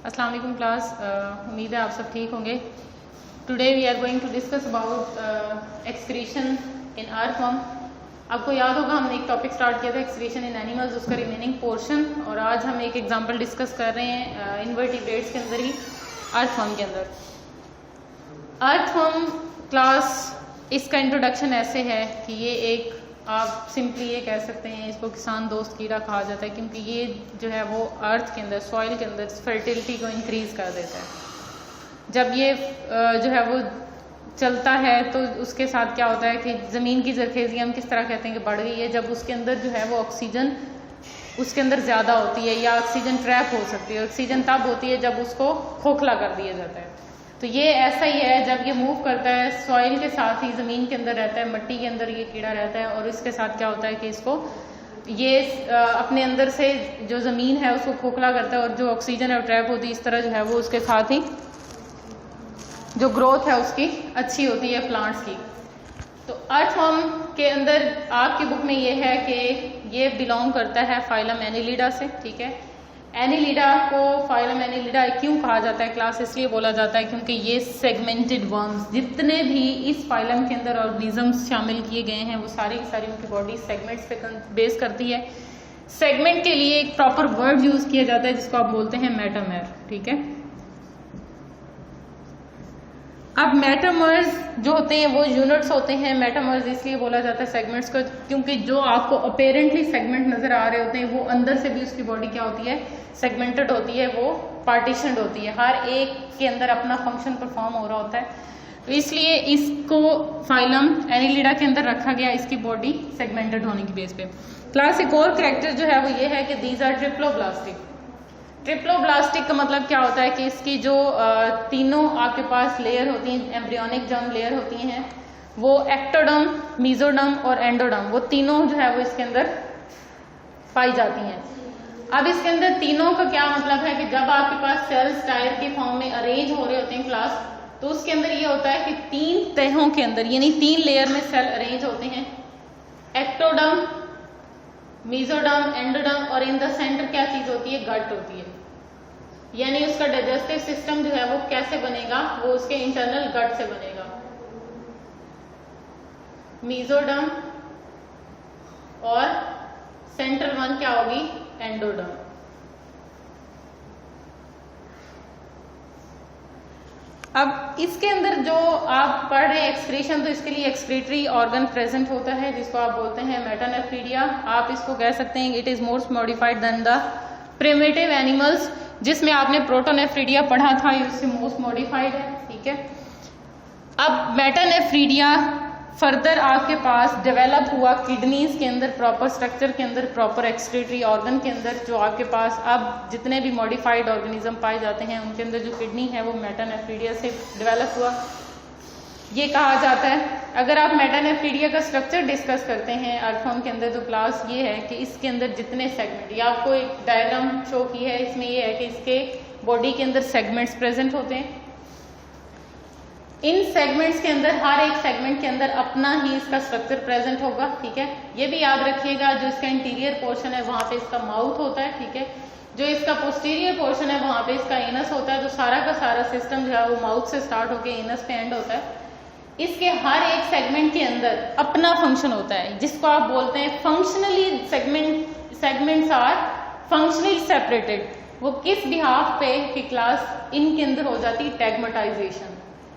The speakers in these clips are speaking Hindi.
अस्सलाम वालेकुम क्लास, उम्मीद है आप सब ठीक होंगे। Today we are going to discuss about excretion in earthworm. आपको याद होगा हमने एक टॉपिक स्टार्ट किया था एक्सक्रीशन इन एनिमल्स, उसका रिमेनिंग पोर्शन, और आज हम एक एग्जांपल डिस्कस कर रहे हैं इनवर्टिब्रेट्स के अंदर ही, अर्थवर्म के अंदर। अर्थवर्म क्लास, इसका इंट्रोडक्शन ऐसे है कि ये एक, आप सिंपली ये कह सकते हैं इसको किसान दोस्त कीड़ा कहा जाता है, क्योंकि ये जो है वो अर्थ के अंदर, सॉइल के अंदर फर्टिलिटी को इंक्रीज कर देता है। जब ये जो है वो चलता है तो उसके साथ क्या होता है कि ज़मीन की जरखेज़ी हम किस तरह कहते हैं कि बढ़ गई है, जब उसके अंदर जो है वो ऑक्सीजन उसके अंदर ज़्यादा होती है या ऑक्सीजन ट्रैप हो सकती है। ऑक्सीजन तब होती है जब उसको खोखला कर दिया जाता है। तो ये ऐसा ही है, जब ये मूव करता है सॉइल के साथ ही, ज़मीन के अंदर रहता है, मिट्टी के अंदर ये कीड़ा रहता है, और इसके साथ क्या होता है कि इसको ये अपने अंदर से जो ज़मीन है उसको खोखला करता है, और जो ऑक्सीजन है ट्रैप होती है, इस तरह जो है वो उसके साथ ही जो ग्रोथ है उसकी अच्छी होती है प्लांट्स की। तो अर्थवर्म के अंदर आपकी बुक में ये है कि ये बिलोंग करता है फाइलम एनिलिडा से, ठीक है। एनिलिडा को फाइलम एनिलिडा क्यों कहा जाता है क्लास, इसलिए बोला जाता है क्योंकि ये सेगमेंटेड वर्म्स, जितने भी इस फाइलम के अंदर ऑर्गेनिजम्स शामिल किए गए हैं वो सारी की सारी उनकी बॉडी सेगमेंट्स पे बेस करती है। सेगमेंट के लिए एक प्रॉपर वर्ड यूज किया जाता है जिसको आप बोलते हैं मेटामर, ठीक है। अब मेटामर्स जो होते हैं वो यूनिट्स होते हैं। मेटामर्स इसलिए बोला जाता है सेगमेंट्स को क्योंकि जो आपको अपेरेंटली सेगमेंट नजर आ रहे होते हैं वो अंदर से भी उसकी बॉडी क्या होती है, सेगमेंटेड होती है, वो पार्टीशनड होती है, हर एक के अंदर अपना फंक्शन परफॉर्म हो रहा होता है। तो इसलिए इसको फाइलम एनिलिडा के अंदर रखा गया, इसकी बॉडी सेगमेंटेड होने की बेस पे। क्लास एक और कैरेक्टर जो है वो ये है कि दीज आर ट्रिप्लोब्लास्टिक। ट्रिप्लोब्लास्टिक का मतलब क्या होता है कि इसकी जो तीनों आपके पास लेयर होती हैं, एम्ब्रियोनिक जर्म लेयर होती हैं, वो एक्टोडर्म, मेसोडर्म और एंडोडर्म, वो तीनों जो है वो इसके अंदर पाई जाती हैं। अब इसके अंदर तीनों का क्या मतलब है कि जब आपके पास सेल्स टायर के फॉर्म में अरेंज हो रहे होते हैं क्लास, तो उसके अंदर ये होता है कि तीन तहों के अंदर, यानी तीन लेयर में सेल अरेंज होते हैं, एक्टोडर्म, मेसोडर्म, एंडोडर्म, और इन द सेंटर क्या चीज होती है, गट होती है। यानी उसका डाइजेस्टिव सिस्टम जो है वो कैसे बनेगा, वो उसके इंटरनल गट से बनेगा। मेसोडर्म और सेंट्रल वन क्या होगी, एंडोडर्म। अब इसके अंदर जो आप पढ़ रहे हैं एक्सक्रीशन, तो इसके लिए एक्सक्रीटरी ऑर्गन प्रेजेंट होता है जिसको आप बोलते हैं मेटानेफ्रीडिया। आप इसको कह सकते हैं it is most modified then the primitive animals, जिसमें आपने प्रोटोनेफ्रीडिया पढ़ा था, इससे मोस्ट मॉडिफाइड है, ठीक है। अब मेटानेफ्रीडिया फर्दर आपके पास डेवलप हुआ किडनीज के अंदर, प्रॉपर स्ट्रक्चर के अंदर, प्रॉपर एक्सक्रीटरी ऑर्गन के अंदर, जो आपके पास अब जितने भी मॉडिफाइड ऑर्गेनिज्म पाए जाते हैं उनके अंदर जो किडनी है वो मेटानेफ्रीडिया से डेवलप हुआ, ये कहा जाता है। अगर आप मेटानेफ्रीडिया का स्ट्रक्चर डिस्कस करते हैं अर्थवर्म के अंदर, तो क्लास ये है कि इसके अंदर जितने सेगमेंट, ये आपको एक डायग्राम शो की है, इसमें ये है कि इसके बॉडी के अंदर सेगमेंट्स प्रेजेंट होते हैं। इन सेगमेंट्स के अंदर हर एक सेगमेंट के अंदर अपना ही इसका स्ट्रक्चर प्रेजेंट होगा, ठीक है। ये भी याद रखिएगा, जो इसका इंटीरियर पोर्शन है वहां पे इसका माउथ होता है, ठीक है। जो इसका पोस्टीरियर पोर्शन है वहां पे इसका एनस होता है। तो सारा का सारा सिस्टम जो है वो माउथ से स्टार्ट होकर एनस पे एंड होता है। इसके हर एक सेगमेंट के अंदर अपना फंक्शन होता है, जिसको आप बोलते हैं functionally segments are functionally separated. वो किस बिहाफ पे कि क्लास इनके अंदर हो जाती है टैग्मेटाइजेशन।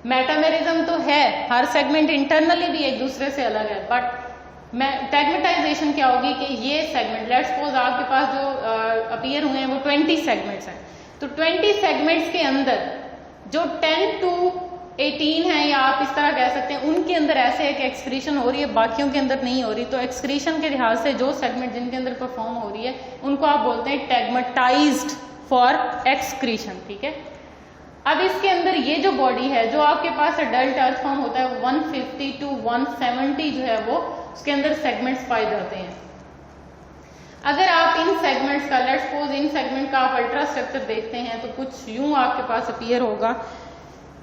मेटामेरिज्म तो है, हर सेगमेंट इंटरनली भी एक दूसरे से अलग है, बट टैग्मेटाइजेशन क्या होगी कि ये सेगमेंट, लेट्स सपोज आपके पास जो अपीयर हुए हैं वो 20 सेगमेंट्स हैं, तो 20 सेगमेंट्स के अंदर जो 10 to 18 है, या आप इस तरह कह सकते हैं, उनके अंदर ऐसे है कि एक्सक्रीशन हो रही है, बाकियों के अंदर नहीं हो रही। तो एक्सक्रीशन के लिहाज से जो सेगमेंट जिनके अंदर परफॉर्म हो रही है उनको आप बोलते हैं टैग्मेटाइज्ड फॉर एक्सक्रीशन, ठीक है। अब इसके अंदर ये जो बॉडी है, जो आपके पास अडल्ट अर्थवर्म होता है, 150 to 170 जो है वो उसके अंदर सेगमेंट्स पाए जाते हैं। अगर आप इन सेगमेंट्स का, लेट्स सपोज इन सेगमेंट का आप अल्ट्रा स्ट्रक्चर देखते हैं तो कुछ यूं आपके पास अपीयर होगा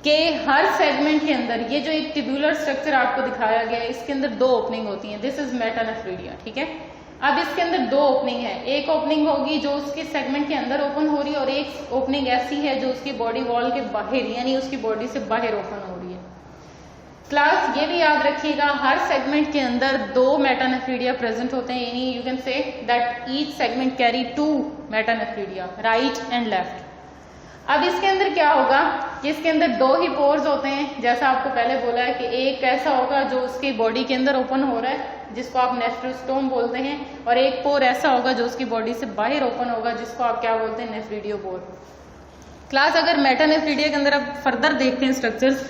कि हर सेगमेंट के अंदर ये जो एक ट्यूबुलर स्ट्रक्चर आपको दिखाया गया है, इसके अंदर दो ओपनिंग होती हैं। दिस इज मेटानेफ्रीडिया, ठीक है। अब इसके अंदर दो ओपनिंग है, एक ओपनिंग होगी जो उसके सेगमेंट के अंदर ओपन हो रही है और एक ओपनिंग ऐसी है जो उसकी बॉडी वॉल के बाहर यानी उसकी बॉडी से बाहर ओपन हो रही है। क्लास ये भी याद रखिएगा, हर सेगमेंट के अंदर दो मेटानेफ्रीडिया प्रेजेंट होते हैं, यानी you can say that each segment carry 2 metanephridia, right and left. अब इसके अंदर क्या होगा कि इसके अंदर दो ही पोर्स होते हैं, जैसा आपको पहले बोला है कि एक ऐसा होगा जो उसकी बॉडी के अंदर ओपन हो रहा है जिसको आप नेफ्रोस्टोम बोलते हैं, और एक पोर ऐसा होगा जो उसकी बॉडी से बाहर ओपन होगा जिसको आप क्या बोलते हैं, नेफ्रीडियो पोर। क्लास अगर मेटानेफ्रीडिया के अंदर आप फर्दर देखते हैं स्ट्रक्चर्स,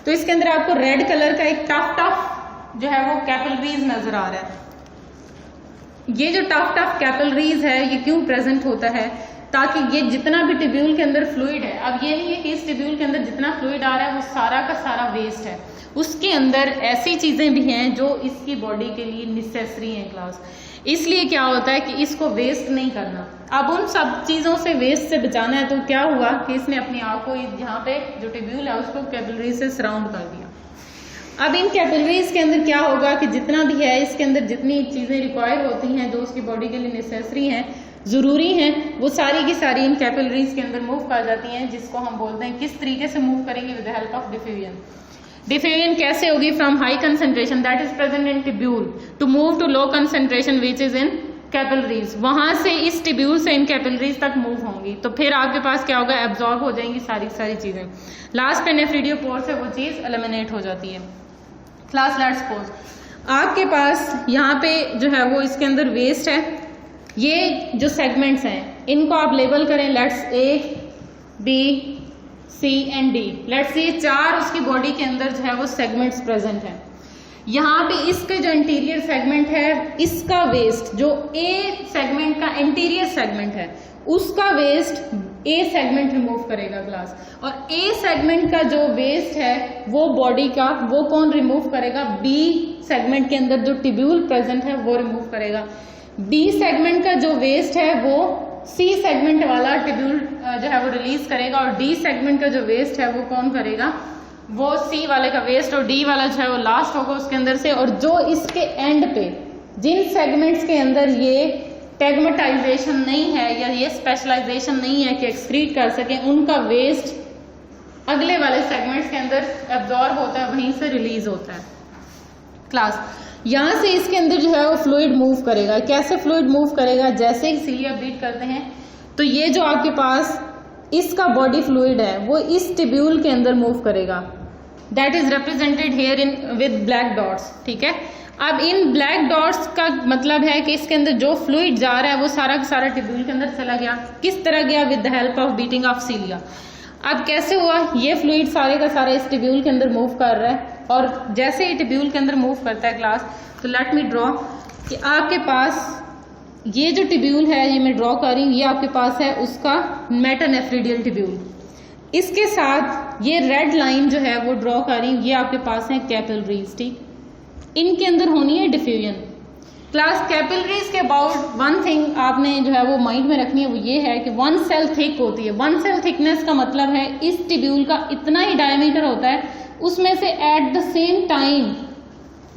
तो इसके अंदर आपको रेड कलर का एक टफ जो है वो कैपिलरीज नजर आ रहा है। ये जो टफ कैपिलरीज है ये क्यों प्रेजेंट होता है, ताकि ये जितना भी टिब्यूल के अंदर फ्लूइड है, अब ये नहीं है कि इस टिब्यूल के अंदर जितना फ्लूइड आ रहा है वो सारा का सारा वेस्ट है, उसके अंदर ऐसी चीजें भी हैं जो इसकी बॉडी के लिए नेसेसरी हैं क्लास। इसलिए क्या होता है कि इसको वेस्ट नहीं करना। अब उन सब चीजों से वेस्ट से बचाना है, तो क्या हुआ कि इसने अपनी आंख को यहाँ पे जो टिब्यूल है उसको कैपिलरी से सराउंड कर दिया। अब इन कैपिलरीज के अंदर क्या होगा कि जितना भी है इसके अंदर जितनी चीजें रिक्वायर होती हैं जो उसकी बॉडी के लिए नेसेसरी हैं, जरूरी हैं, वो सारी की सारी इन कैपिलरीज के अंदर मूव कर जाती हैं, जिसको हम बोलते हैं किस तरीके से मूव करेंगे, with the help of diffusion. Diffusion कैसे होगी, from high concentration that is present in tubule to move to low concentration which is in capillaries, वहां से इस टिब्यूल से इन कैपिलरीज तक मूव होंगी, तो फिर आपके पास क्या होगा, एब्जॉर्ब हो जाएंगी सारी चीजें, लास्ट पे नेफ्रीडियो पोर से वो चीज एलिमिनेट हो जाती है। क्लास लेट्स सपोज आपके पास यहाँ पे जो है वो इसके अंदर वेस्ट है, ये जो सेगमेंट्स हैं इनको आप लेबल करें, let's A B C and D, let's ये चार उसकी बॉडी के अंदर जो है वो सेगमेंट्स प्रेजेंट हैं। यहाँ पे इसके जो इंटीरियर सेगमेंट है इसका वेस्ट, जो ए सेगमेंट का इंटीरियर सेगमेंट है उसका वेस्ट ए सेगमेंट रिमूव करेगा क्लास, और ए सेगमेंट का जो वेस्ट है वो बॉडी का वो कौन रिमूव करेगा, बी सेगमेंट के अंदर जो टिब्यूल प्रेजेंट है वो रिमूव करेगा। बी सेगमेंट का जो वेस्ट है वो सी सेगमेंट वाला टिब्यूल जो है वो रिलीज करेगा, और डी सेगमेंट का जो वेस्ट है वो कौन करेगा, वो सी वाले का वेस्ट, और डी वाला जो है वो लास्ट होगा उसके अंदर से। और जो इसके एंड पे जिन सेगमेंट्स के अंदर ये टेगमेटाइजेशन नहीं है या ये स्पेशलाइजेशन नहीं है कि एक्सक्रीट कर सके, उनका वेस्ट अगले वाले सेगमेंट्स के अंदर एब्जॉर्ब होता है, वहीं से रिलीज होता है। क्लास यहां से इसके अंदर जो है वो फ्लूइड मूव करेगा। कैसे फ्लूइड मूव करेगा, जैसे ही सीलिया बीट करते हैं तो ये जो आपके पास इसका बॉडी फ्लूइड है वो इस टिब्यूल के अंदर मूव करेगा, that is represented here in with black dots. ठीक है, अब इन ब्लैक डॉट्स का मतलब है कि इसके अंदर जो फ्लूइड जा रहा है वो सारा का सारा टिब्यूल के अंदर चला गया। किस तरह गया, with the help of beating of सीलिया। अब कैसे हुआ, ये फ्लूइड सारे का सारा इस टिब्यूल के अंदर मूव कर रहा है, और जैसे ही टिब्यूल के अंदर मूव करता है क्लास, तो लेट मी ड्रॉ कि आपके पास ये जो टिब्यूल है, ये मैं ड्रॉ कर रही हूँ, ये आपके पास है उसका मेटानेफ्रीडियल टिब्यूल। इसके साथ ये रेड लाइन जो है वो ड्रॉ कर रही हूँ, ये आपके पास है कैपिलरीज। ठीक, इनके अंदर होनी है डिफ्यूजन। क्लास कैपिलरीज के अबाउट वन थिंग आपने जो है वो माइंड में रखनी है, वो ये है कि 1 सेल थिक होती है। 1 सेल थिकनेस का मतलब है इस टिब्यूल का इतना ही डायमीटर होता है, उसमें से at the same time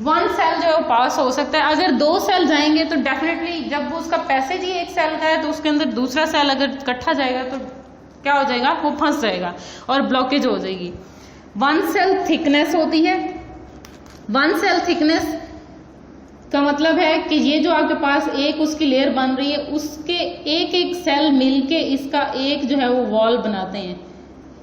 1 cell जो है वो पास हो सकता है। अगर 2 सेल जाएंगे तो डेफिनेटली जब वो उसका पैसेज ही एक सेल का है तो उसके अंदर दूसरा सेल अगर इकट्ठा जाएगा तो क्या हो जाएगा, वो फंस जाएगा और ब्लॉकेज हो जाएगी। 1 सेल थिकनेस होती है। 1 सेल थिकनेस का मतलब है कि ये जो आपके पास एक उसकी लेयर बन रही है, उसके एक एक सेल मिलके इसका एक जो है वो वॉल बनाते हैं।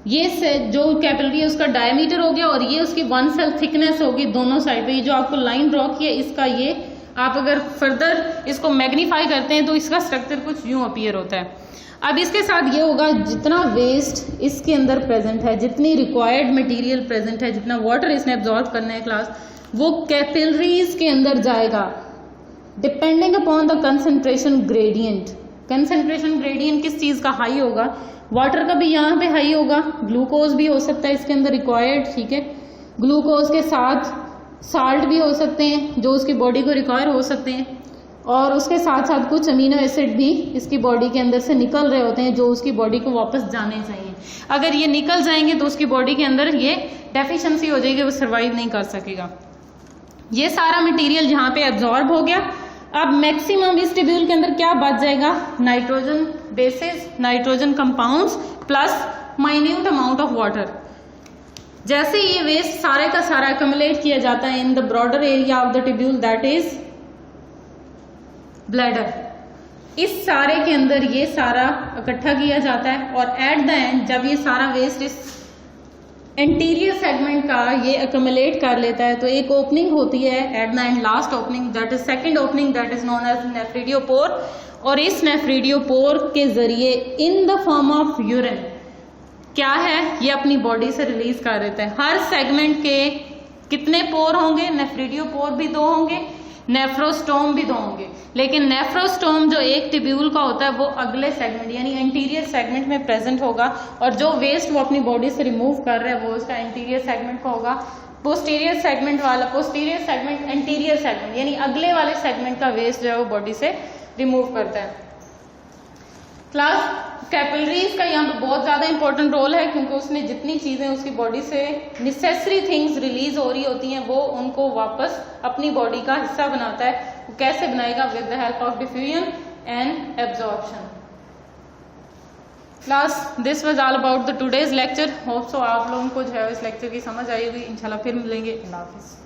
ये जो कैपिलरी है उसका डायमीटर हो गया, और ये उसकी 1 सेल थिकनेस होगी दोनों साइड पे। ये जो आपको लाइन ड्रॉ की है इसका, ये आप अगर फर्दर इसको मैग्नीफाई करते हैं तो इसका स्ट्रक्चर कुछ यूं अपीयर होता है। अब इसके साथ ये होगा, जितना वेस्ट इसके अंदर प्रेजेंट है, जितनी रिक्वायर्ड मटेरियल प्रेजेंट है, जितना वाटर इसने एब्जॉर्ब करना है क्लास, वो कैपिलरीज के अंदर जाएगा depending upon the concentration gradient. Concentration gradient किस चीज का हाई होगा, वाटर का भी यहाँ पे हाई होगा, ग्लूकोज भी हो सकता है इसके अंदर रिक्वायर्ड। ठीक है, ग्लूकोज के साथ साल्ट भी हो सकते हैं जो उसकी बॉडी को रिक्वायर हो सकते हैं, और उसके साथ साथ कुछ अमीनो एसिड भी इसकी बॉडी के अंदर से निकल रहे होते हैं जो उसकी बॉडी को वापस जाने चाहिए। अगर ये निकल जाएंगे तो उसकी बॉडी के अंदर ये डेफिशिएंसी हो जाएगी, वो सर्वाइव नहीं कर सकेगा। ये सारा मटेरियल यहाँ पे एब्जॉर्ब हो गया। अब मैक्सिमम इस ट्यूब्यूल के अंदर क्या बच जाएगा, nitrogen bases, nitrogen compounds plus minute amount of water. जैसे ये वेस्ट सारे का सारा एक्यूमुलेट किया जाता है in the broader area of the tubule that is bladder, इस सारे के अंदर ये सारा इकट्ठा किया जाता है और एट द एंड जब ये सारा वेस्ट इस एंटीरियर सेगमेंट का ये एक्यूमुलेट कर लेता है तो एक ओपनिंग होती है at the end, last opening that is second opening that is known as nephridiopore, और इस नेफ्रिडियोपोर के जरिए in the form of urine क्या है ये अपनी बॉडी से रिलीज कर देता है। हर सेगमेंट के कितने पोर होंगे, नेफ्रिडियोपोर भी 2 होंगे, नेफ्रोस्टोम भी 2 होंगे, लेकिन नेफ्रोस्टोम जो एक ट्यूब्यूल का होता है वो अगले सेगमेंट यानी एंटीरियर सेगमेंट में प्रेजेंट होगा, और जो वेस्ट वो अपनी बॉडी से रिमूव कर रहा है वो उसका एंटीरियर सेगमेंट का होगा। पोस्टीरियर सेगमेंट वाला, पोस्टीरियर सेगमेंट एंटीरियर सेगमेंट यानी अगले वाले सेगमेंट का वेस्ट जो है वो बॉडी से रिमूव करता है। क्लास कैपिलरीज का यहाँ पे बहुत ज्यादा इंपॉर्टेंट रोल है, क्योंकि उसने जितनी चीजें उसकी बॉडी से नेसेसरी थिंग्स रिलीज हो रही होती हैं वो उनको वापस अपनी बॉडी का हिस्सा बनाता है। वो कैसे बनाएगा, with the help of diffusion and absorption. Class this was all about the today's lecture. Hope so आप लोगों को जो है इस लेक्चर की समझ आई होगी। इंशाल्लाह फिर मिलेंगे। अल्लाह हाफिज।